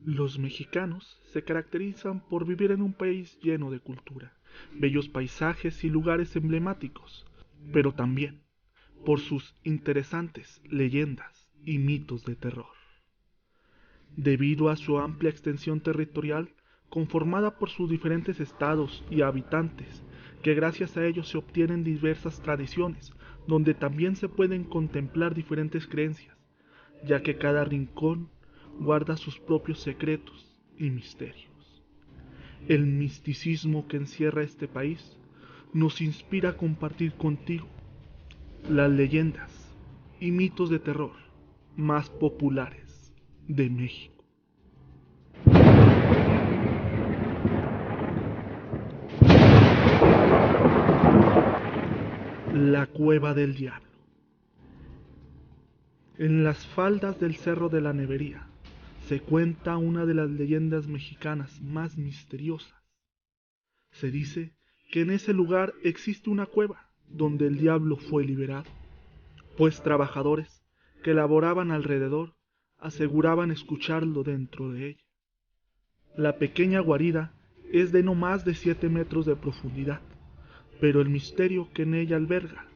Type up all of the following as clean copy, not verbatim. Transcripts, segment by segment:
Los mexicanos se caracterizan por vivir en un país lleno de cultura, bellos paisajes y lugares emblemáticos, pero también por sus interesantes leyendas y mitos de terror. Debido a su amplia extensión territorial, conformada por sus diferentes estados y habitantes, que gracias a ellos se obtienen diversas tradiciones, donde también se pueden contemplar diferentes creencias, ya que cada rincón guarda sus propios secretos y misterios. El misticismo que encierra este país nos inspira a compartir contigo las leyendas y mitos de terror más populares de México. La Cueva del Diablo. En las faldas del Cerro de la Nevería se cuenta una de las leyendas mexicanas más misteriosas. Se dice que en ese lugar existe una cueva donde el diablo fue liberado, pues trabajadores que laboraban alrededor aseguraban escucharlo dentro de ella. La pequeña guarida es de no más de 7 metros de profundidad, pero el misterio que en ella alberga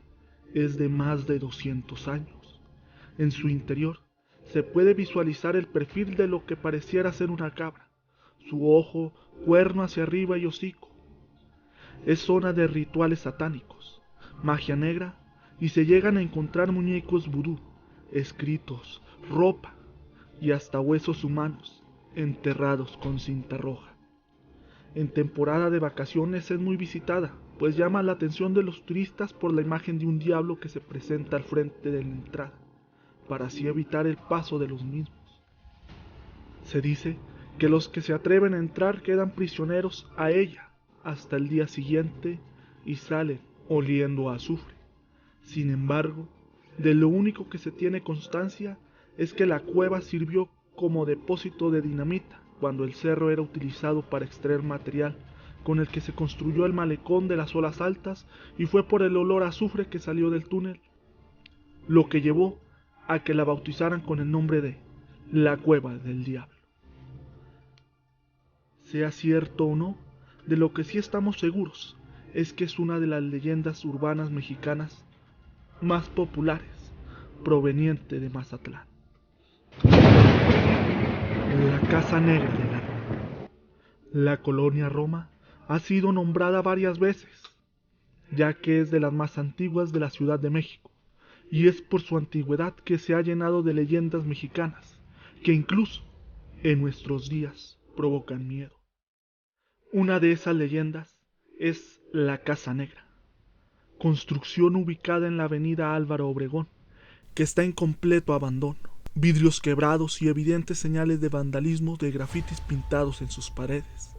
es de más de 200 años. En su interior se puede visualizar el perfil de lo que pareciera ser una cabra, su ojo, cuerno hacia arriba y hocico. Es zona de rituales satánicos, magia negra, y se llegan a encontrar muñecos vudú, escritos, ropa y hasta huesos humanos enterrados con cinta roja. En temporada de vacaciones es muy visitada, pues llama la atención de los turistas por la imagen de un diablo que se presenta al frente de la entrada, para así evitar el paso de los mismos. Se dice que los que se atreven a entrar quedan prisioneros a ella hasta el día siguiente y salen oliendo a azufre. Sin embargo, de lo único que se tiene constancia es que la cueva sirvió como depósito de dinamita cuando el cerro era utilizado para extraer material con el que se construyó el malecón de las olas altas, y fue por el olor a azufre que salió del túnel lo que llevó a que la bautizaran con el nombre de la Cueva del Diablo. Sea cierto o no, de lo que sí estamos seguros es que es una de las leyendas urbanas mexicanas más populares, proveniente de Mazatlán. La Casa Negra de la Roma. La colonia Roma ha sido nombrada varias veces, ya que es de las más antiguas de la Ciudad de México, y es por su antigüedad que se ha llenado de leyendas mexicanas, que incluso en nuestros días provocan miedo. Una de esas leyendas es la Casa Negra, construcción ubicada en la avenida Álvaro Obregón, que está en completo abandono. Vidrios quebrados y evidentes señales de vandalismo de grafitis pintados en sus paredes.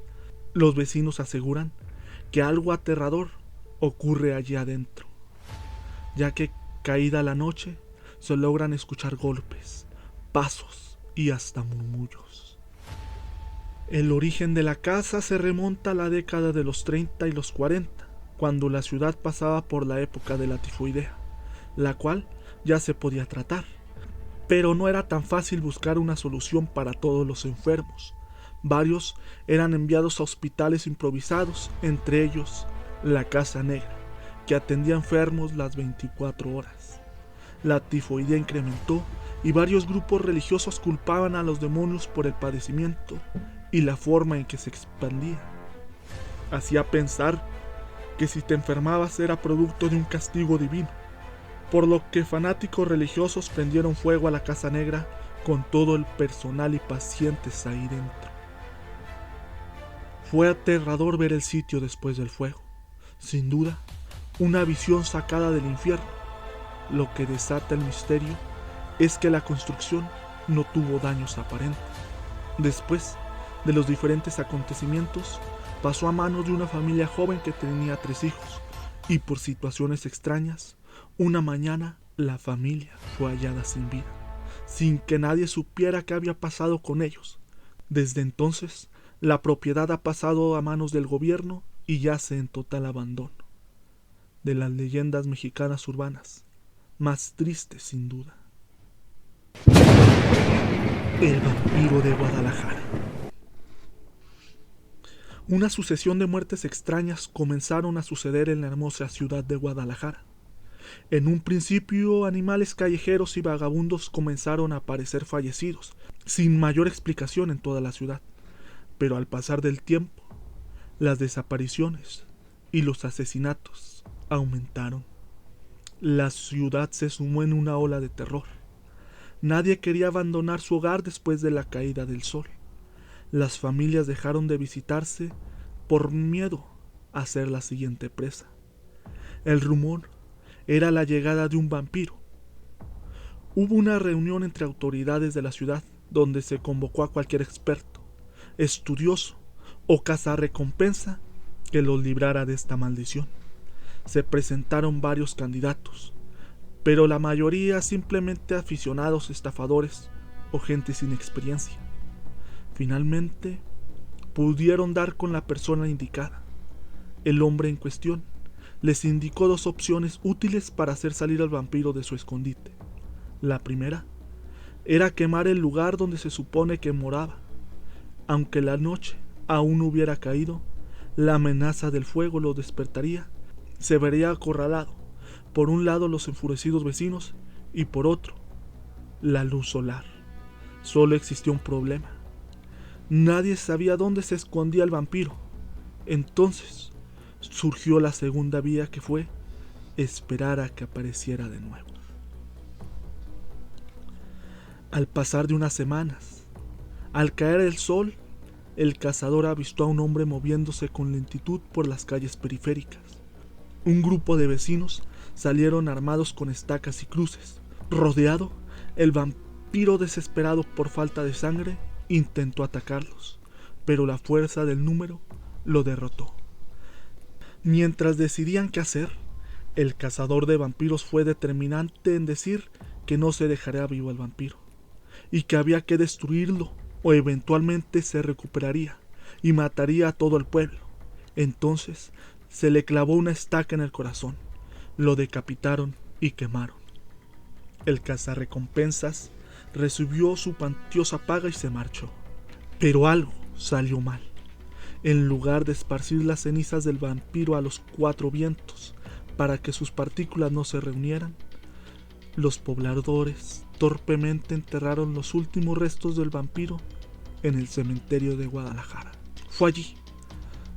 Los vecinos aseguran que algo aterrador ocurre allí adentro, ya que caída la noche se logran escuchar golpes, pasos y hasta murmullos. El origen de la casa se remonta a la década de los 30 y los 40, cuando la ciudad pasaba por la época de la tifoidea, la cual ya se podía tratar, pero no era tan fácil buscar una solución para todos los enfermos. Varios eran enviados a hospitales improvisados, entre ellos la Casa Negra, que atendía enfermos las 24 horas. La tifoidea incrementó y varios grupos religiosos culpaban a los demonios por el padecimiento y la forma en que se expandía. Hacía pensar que si te enfermabas era producto de un castigo divino, por lo que fanáticos religiosos prendieron fuego a la Casa Negra con todo el personal y pacientes ahí dentro. Fue aterrador ver el sitio después del fuego. Sin duda, una visión sacada del infierno. Lo que desata el misterio es que la construcción no tuvo daños aparentes. Después de los diferentes acontecimientos, pasó a manos de una familia joven que tenía 3 hijos, y por situaciones extrañas, una mañana la familia fue hallada sin vida, sin que nadie supiera qué había pasado con ellos. Desde entonces, la propiedad ha pasado a manos del gobierno y yace en total abandono. De las leyendas mexicanas urbanas, más tristes sin duda. El vampiro de Guadalajara. Una sucesión de muertes extrañas comenzaron a suceder en la hermosa ciudad de Guadalajara. En un principio, animales callejeros y vagabundos comenzaron a aparecer fallecidos, sin mayor explicación en toda la ciudad. Pero al pasar del tiempo, las desapariciones y los asesinatos aumentaron. La ciudad se sumó en una ola de terror. Nadie quería abandonar su hogar después de la caída del sol. Las familias dejaron de visitarse por miedo a ser la siguiente presa. El rumor era la llegada de un vampiro. Hubo una reunión entre autoridades de la ciudad donde se convocó a cualquier experto, estudioso o cazarrecompensa que los librara de esta maldición. Se presentaron varios candidatos, pero la mayoría simplemente aficionados estafadores o gente sin experiencia. Finalmente, pudieron dar con la persona indicada. El hombre en cuestión les indicó dos opciones útiles para hacer salir al vampiro de su escondite. La primera era quemar el lugar donde se supone que moraba. Aunque la noche aún no hubiera caído, la amenaza del fuego lo despertaría. Se vería acorralado, por un lado los enfurecidos vecinos y por otro, la luz solar. Solo existía un problema. Nadie sabía dónde se escondía el vampiro. Entonces surgió la segunda vía, que fue esperar a que apareciera de nuevo. Al pasar de unas semanas, al caer el sol, el cazador avistó a un hombre moviéndose con lentitud por las calles periféricas. Un grupo de vecinos salieron armados con estacas y cruces. Rodeado, el vampiro, desesperado por falta de sangre, intentó atacarlos, pero la fuerza del número lo derrotó. Mientras decidían qué hacer, el cazador de vampiros fue determinante en decir que no se dejaría vivo al vampiro, y que había que destruirlo o eventualmente se recuperaría y mataría a todo el pueblo. Entonces se le clavó una estaca en el corazón, lo decapitaron y quemaron. El cazarrecompensas recibió su cuantiosa paga y se marchó. Pero algo salió mal. En lugar de esparcir las cenizas del vampiro a los cuatro vientos para que sus partículas no se reunieran, los pobladores torpemente enterraron los últimos restos del vampiro en el cementerio de Guadalajara. Fue allí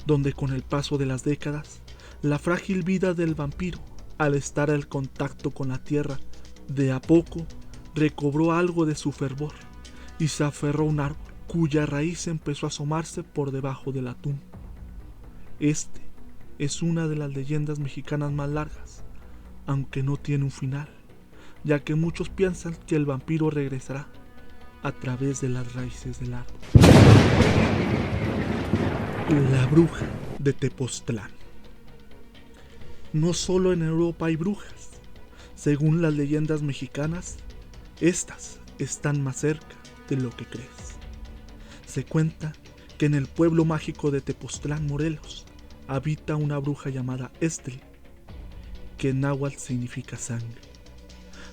donde, con el paso de las décadas, la frágil vida del vampiro, al estar al contacto con la tierra, de a poco recobró algo de su fervor y se aferró a un árbol, cuya raíz empezó a asomarse por debajo del atún. Este es una de las leyendas mexicanas más largas, aunque no tiene un final, ya que muchos piensan que el vampiro regresará a través de las raíces del árbol. La bruja de Tepoztlán. No solo en Europa hay brujas. Según las leyendas mexicanas, estas están más cerca de lo que crees. Se cuenta que en el pueblo mágico de Tepoztlán, Morelos, habita una bruja llamada Estel, que en náhuatl significa sangre.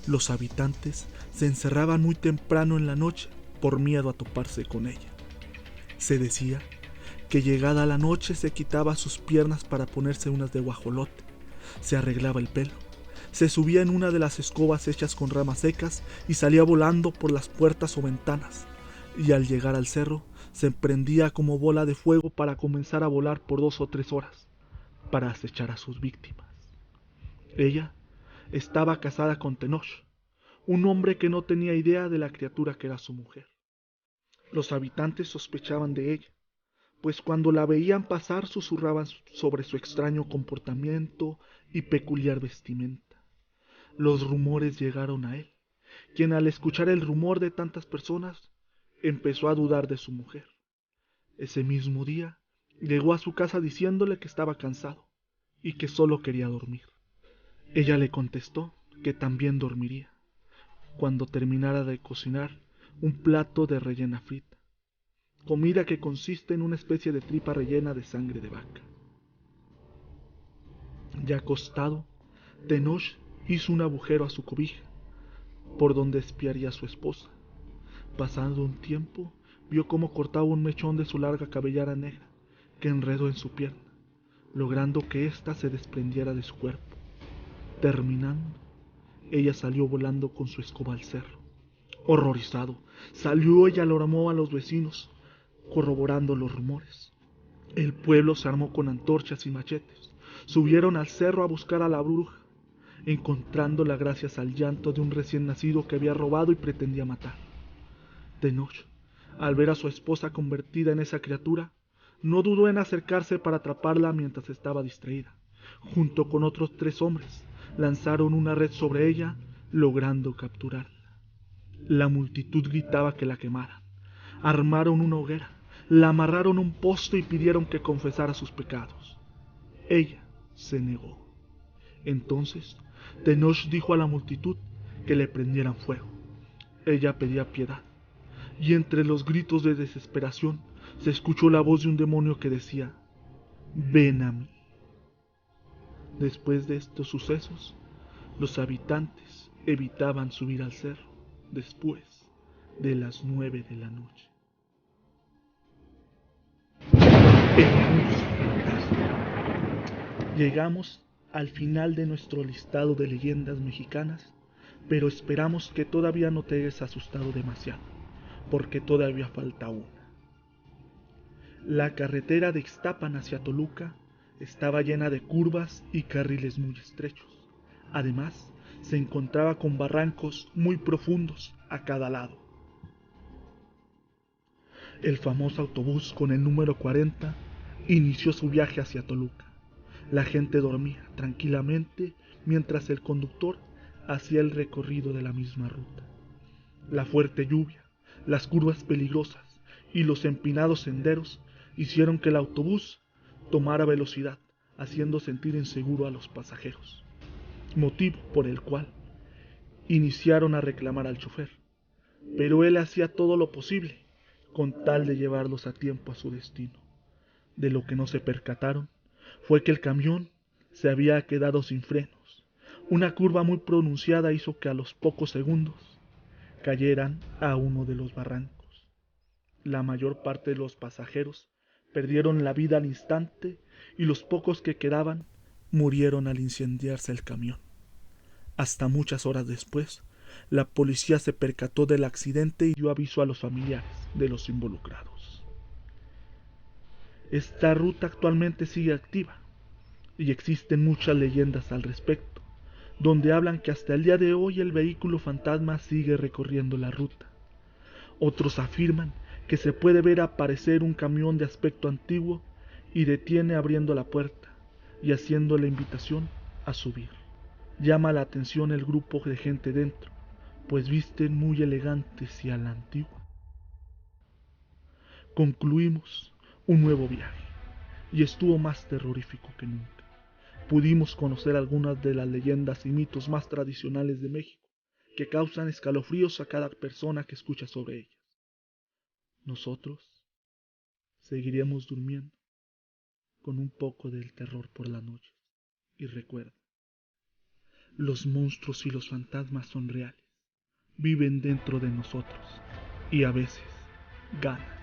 Los habitantes se encerraban muy temprano en la noche por miedo a toparse con ella. Se decía que llegada la noche se quitaba sus piernas para ponerse unas de guajolote, se arreglaba el pelo, se subía en una de las escobas hechas con ramas secas y salía volando por las puertas o ventanas, y al llegar al cerro se prendía como bola de fuego para comenzar a volar por 2 o 3 horas para acechar a sus víctimas. Ella estaba casada con Tenoch, un hombre que no tenía idea de la criatura que era su mujer. Los habitantes sospechaban de ella, pues cuando la veían pasar susurraban sobre su extraño comportamiento y peculiar vestimenta. Los rumores llegaron a él, quien, al escuchar el rumor de tantas personas, empezó a dudar de su mujer. Ese mismo día llegó a su casa diciéndole que estaba cansado y que solo quería dormir. Ella le contestó que también dormiría cuando terminara de cocinar un plato de rellena frita, comida que consiste en una especie de tripa rellena de sangre de vaca. Ya acostado, Tenoch hizo un agujero a su cobija, por donde espiaría a su esposa. Pasando un tiempo, vio cómo cortaba un mechón de su larga cabellera negra, que enredó en su pierna, logrando que ésta se desprendiera de su cuerpo. Terminando, ella salió volando con su escoba al cerro. Horrorizado, salió y alarmó a los vecinos, corroborando los rumores. El pueblo se armó con antorchas y machetes. Subieron al cerro a buscar a la bruja, encontrándola gracias al llanto de un recién nacido que había robado y pretendía matar. Tenoch, al ver a su esposa convertida en esa criatura, no dudó en acercarse para atraparla mientras estaba distraída. Junto con otros 3 hombres, lanzaron una red sobre ella, logrando capturarla. La multitud gritaba que la quemaran. Armaron una hoguera, la amarraron a un poste y pidieron que confesara sus pecados. Ella se negó. Entonces, Tenoch dijo a la multitud que le prendieran fuego. Ella pedía piedad, y entre los gritos de desesperación se escuchó la voz de un demonio que decía: «Ven a mí». Después de estos sucesos, los habitantes evitaban subir al cerro después de las 9 de la noche. El bus fantasma. Llegamos al final de nuestro listado de leyendas mexicanas, pero esperamos que todavía no te hayas asustado demasiado, porque todavía falta una. La carretera de Ixtapan hacia Toluca estaba llena de curvas y carriles muy estrechos. Además, se encontraba con barrancos muy profundos a cada lado. El famoso autobús con el número 40 inició su viaje hacia Toluca. La gente dormía tranquilamente mientras el conductor hacía el recorrido de la misma ruta. La fuerte lluvia, las curvas peligrosas y los empinados senderos hicieron que el autobús tomara velocidad, haciendo sentir inseguro a los pasajeros, motivo por el cual iniciaron a reclamar al chofer, pero él hacía todo lo posible con tal de llevarlos a tiempo a su destino. De lo que no se percataron fue que el camión se había quedado sin frenos. Una curva muy pronunciada hizo que a los pocos segundos cayeran a uno de los barrancos. La mayor parte de los pasajeros perdieron la vida al instante y los pocos que quedaban murieron al incendiarse el camión. Hasta muchas horas después, la policía se percató del accidente y dio aviso a los familiares de los involucrados. Esta ruta actualmente sigue activa y existen muchas leyendas al respecto, donde hablan que hasta el día de hoy el vehículo fantasma sigue recorriendo la ruta. Otros afirman que se puede ver aparecer un camión de aspecto antiguo y detiene abriendo la puerta y haciendo la invitación a subir. Llama la atención el grupo de gente dentro, pues visten muy elegantes y a la antigua. Concluimos un nuevo viaje y estuvo más terrorífico que nunca. Pudimos conocer algunas de las leyendas y mitos más tradicionales de México, que causan escalofríos a cada persona que escucha sobre ellas. Nosotros seguiremos durmiendo con un poco del terror por la noche. Y recuerda, los monstruos y los fantasmas son reales, viven dentro de nosotros y a veces ganan.